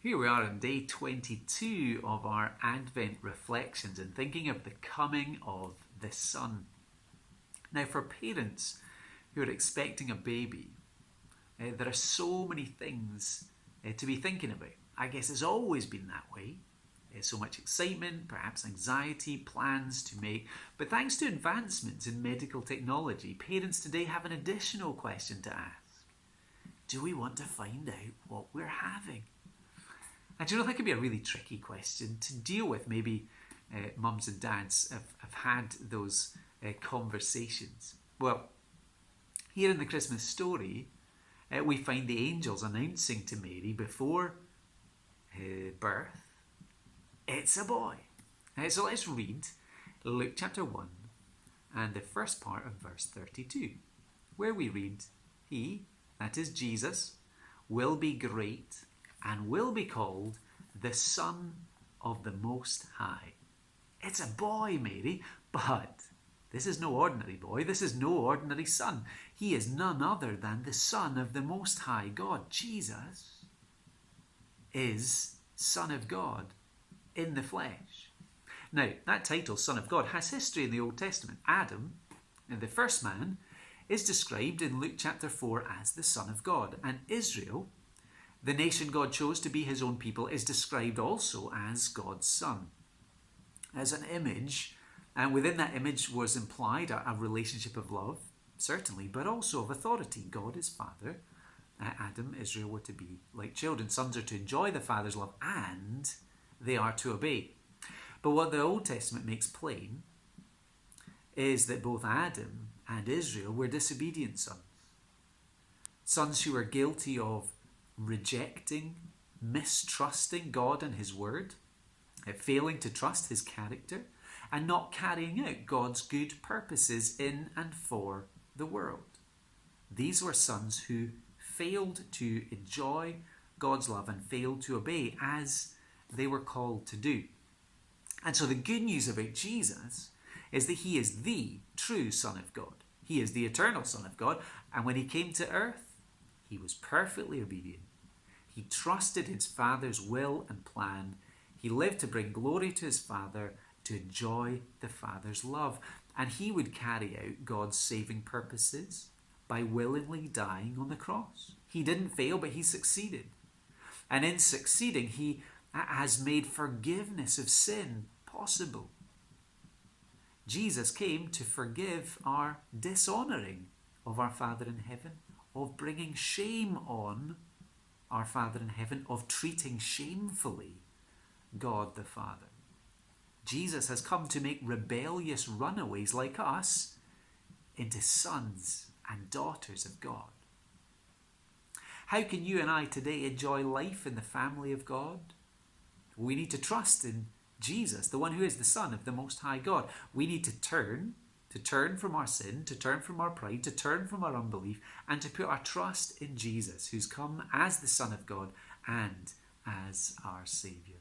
Here we are on day 22 of our Advent reflections and thinking of the coming of the Son. Now, for parents who are expecting a baby, there are so many things to be thinking about. I guess it's always been that way. So much excitement, perhaps anxiety, plans to make. But thanks to advancements in medical technology, parents today have an additional question to ask. Do we want to find out what we're having? And do you know, that could be a really tricky question to deal with. Maybe mums and dads have had those conversations. Well, here in the Christmas story, we find the angels announcing to Mary before birth, it's a boy. So let's read Luke chapter 1 and the first part of verse 32, where we read, He, that is Jesus, will be great and will be called the Son of the Most High. It's a boy, Mary, but this is no ordinary boy. This is no ordinary son. He is none other than the Son of the Most High God. Jesus is Son of God in the flesh. Now, that title, Son of God, has history in the Old Testament. Adam, the first man, is described in Luke chapter 4 as the Son of God. And Israel, the nation God chose to be his own people, is described also as God's son. As an image, and within that image was implied a relationship of love, certainly, but also of authority. God is Father. Adam, Israel were to be like children. Sons are to enjoy the Father's love and they are to obey. But what the Old Testament makes plain is that both Adam and Israel were disobedient sons. Sons who were guilty of rejecting, mistrusting God and his word, failing to trust his character, and not carrying out God's good purposes in and for the world. These were sons who failed to enjoy God's love and failed to obey as they were called to do. And so the good news about Jesus is that he is the true Son of God. He is the eternal Son of God. And when he came to earth, he was perfectly obedient. He trusted his Father's will and plan. He lived to bring glory to his Father, to enjoy the Father's love. And he would carry out God's saving purposes by willingly dying on the cross. He didn't fail, but he succeeded. And in succeeding, he has made forgiveness of sin possible. Jesus came to forgive our dishonouring of our Father in heaven, of bringing shame on our Father in heaven, of treating shamefully God the Father. Jesus has come to make rebellious runaways like us into sons and daughters of God. How can you and I today enjoy life in the family of God? We need to trust in Jesus, the one who is the Son of the Most High God. We need to turn from our sin, to turn from our pride, to turn from our unbelief, and to put our trust in Jesus, who's come as the Son of God and as our Saviour.